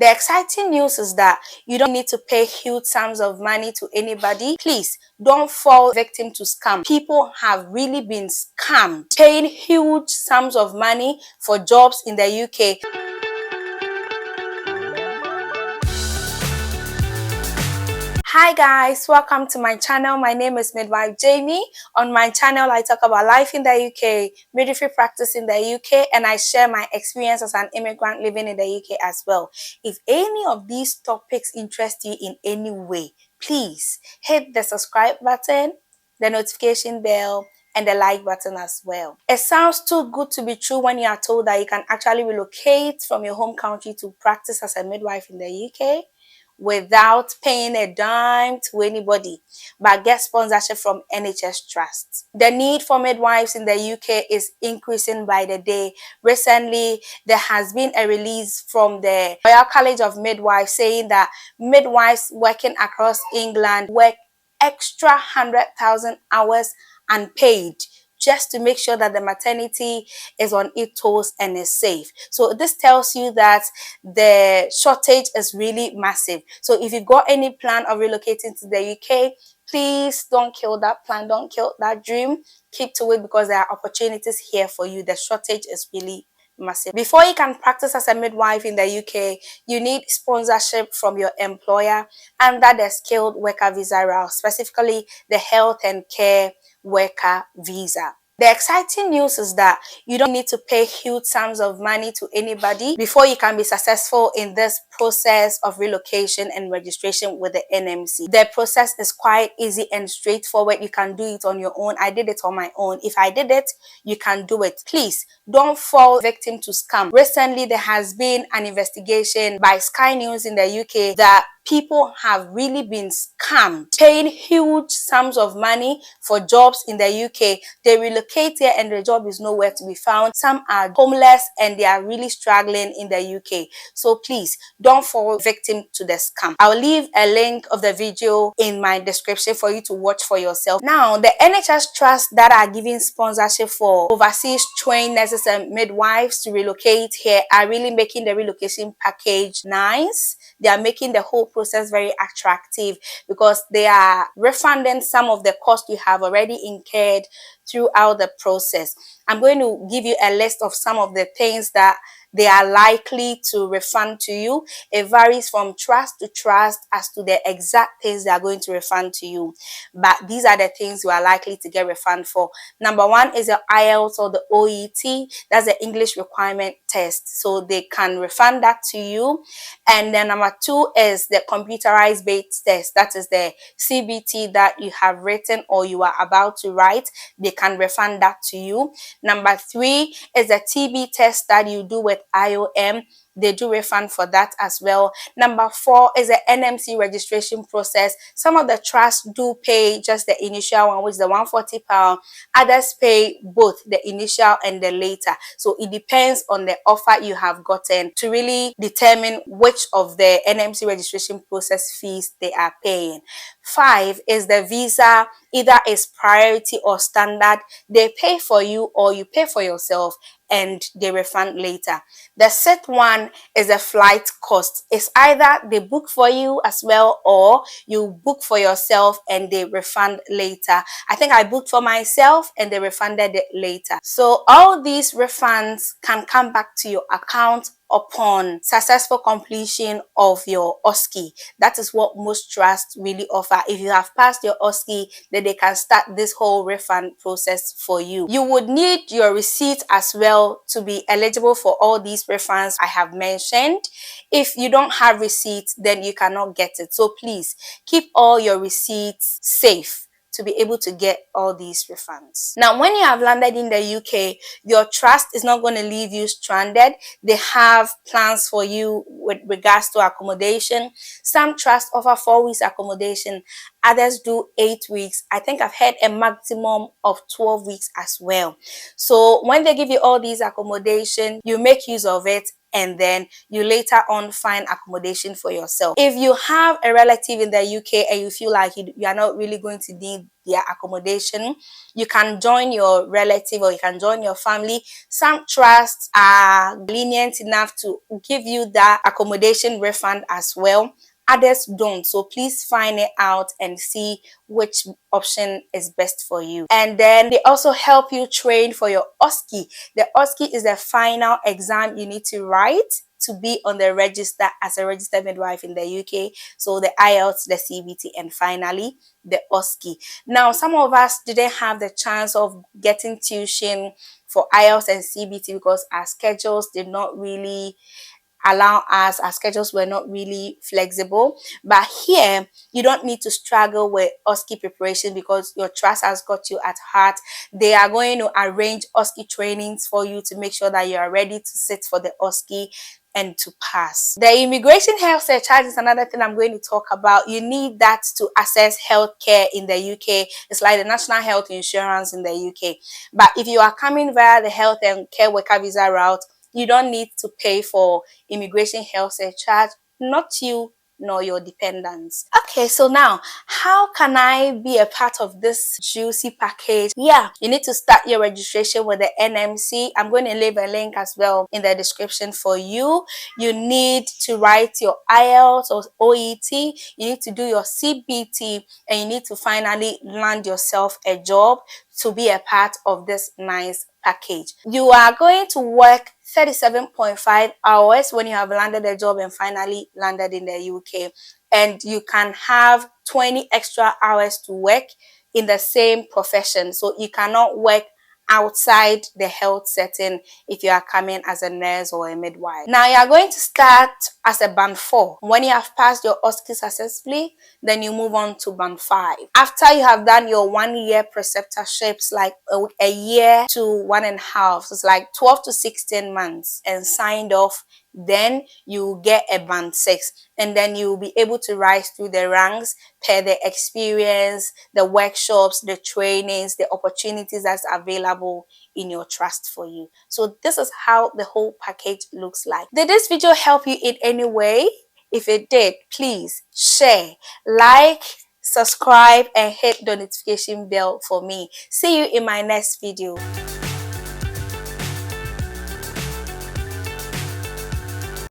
The exciting news is that you don't need to pay huge sums of money to anybody. Please don't fall victim to scam. People have really been scammed, paying huge sums of money for jobs in the UK. Hi guys, welcome to my channel. My name is Midwife Jamie. On my channel, I talk about life in the UK, midwifery practice in the UK, and I share my experience as an immigrant living in the UK as well. If any of these topics interest you in any way, please hit the subscribe button, the notification bell, and the like button as well. It sounds too good to be true when you are told that you can actually relocate from your home country to practice as a midwife in the UK without paying a dime to anybody, but get sponsorship from NHS trusts. The need for midwives in the UK is increasing by the day. Recently, there has been a release from the Royal College of Midwives saying that midwives working across England work extra 100,000 hours unpaid just to make sure that the maternity is on its toes and is safe. So this tells you that the shortage is really massive. So if you got any plan of relocating to the UK, please don't kill that plan, don't kill that dream. Keep to it because there are opportunities here for you. The shortage is really massive. Before you can practice as a midwife in the UK, you need sponsorship from your employer under the skilled worker visa route, specifically the health and care worker visa. The exciting news is that you don't need to pay huge sums of money to anybody before you can be successful in this process of relocation and registration with the NMC. The process is quite easy and straightforward. You can do it on your own. I did it on my own. If I did it, you can do it. Please don't fall victim to scam. Recently, there has been an investigation by Sky News in the UK that people have really been scammed, paying huge sums of money for jobs in the UK. They relocate here and the job is nowhere to be found. Some are homeless and they are really struggling in the UK. So please don't fall victim to the scam. I'll leave a link of the video in my description for you to watch for yourself. Now, the NHS trusts that are giving sponsorship for overseas trained nurses and midwives to relocate here are really making the relocation package nice. They are making the whole process very attractive because they are refunding some of the cost you have already incurred throughout the process. I'm going to give you a list of some of the things that they are likely to refund to you. It varies from trust to trust as to the exact things they are going to refund to you. But these are the things you are likely to get refund for. Number one is the IELTS or the OET. That's the English requirement test. So they can refund that to you. And then number two is the computerized based test. That is the CBT that you have written or you are about to write. They can refund that to you. Number three is the TB test that you do with IOM. They do refund for that as well. Number four is the NMC registration process. Some of the trusts do pay just the initial one, which is the £140. Others pay both the initial and the later. So it depends on the offer you have gotten to really determine which of the NMC registration process fees they are paying. Five is the visa, either is priority or standard. They pay for you or you pay for yourself and they refund later. The sixth one is the flight cost. It's either they book for you as well or you book for yourself and they refund later. I think I booked for myself and they refunded it later. So all these refunds can come back to your account upon successful completion of your OSCE. That is what most trusts really offer. If you have passed your OSCE, then they can start this whole refund process for you. You would need your receipt as well to be eligible for all these refunds I have mentioned. If you don't have receipts, then you cannot get it. So please keep all your receipts safe to be able to get all these refunds. Now, when you have landed in the UK, your trust is not going to leave you stranded. They have plans for you with regards to accommodation. Some trusts offer 4 weeks accommodation. Others do 8 weeks. I think I've had a maximum of 12 weeks as well. So when they give you all these accommodation, you make use of it and then you later on find accommodation for yourself. If you have a relative in the UK and you feel like you are not really going to need their accommodation, you can join your relative or you can join your family. Some trusts are lenient enough to give you that accommodation refund as well. Others don't, so please find it out and see which option is best for you. And then they also help you train for your OSCE. The OSCE is the final exam you need to write to be on the register as a registered midwife in the UK. So the IELTS, the CBT, and finally the OSCE. Now, some of us didn't have the chance of getting tuition for IELTS and CBT because our schedules did not really allow us, our schedules were not really flexible. But here you don't need to struggle with OSCE preparation because your trust has got you at heart. They are going to arrange OSCE trainings for you to make sure that you are ready to sit for the OSCE and to pass. The immigration health surcharge is another thing I'm going to talk about. You need that to access healthcare in the UK. It's like the national health insurance in the UK. But if you are coming via the health and care worker visa route, you don't need to pay for immigration health surcharge, not you nor your dependents. Okay, so now how can I be a part of this juicy package? Yeah, you need to start your registration with the NMC. I'm going to leave a link as well in the description for you. You need to write your IELTS or OET. You need to do your CBT, and you need to finally land yourself a job to be a part of this nice package. You are going to work 37.5 hours when you have landed a job and finally landed in the UK, and you can have 20 extra hours to work in the same profession. So you cannot work outside the health setting if you are coming as a nurse or a midwife. Now you are going to start as a band 4. When you have passed your OSCE successfully, then you move on to band 5. After you have done your 1 year preceptorships, like a year to 1.5, so it's like 12 to 16 months, and signed off, then you get a band 6, and then you will be able to rise through the ranks per the experience, the workshops, the trainings, the opportunities that's available in your trust for you. So this is how the whole package looks like. Did this video help you in any way? If it did, please share, like, subscribe, and hit the notification bell for me. See you in my next video.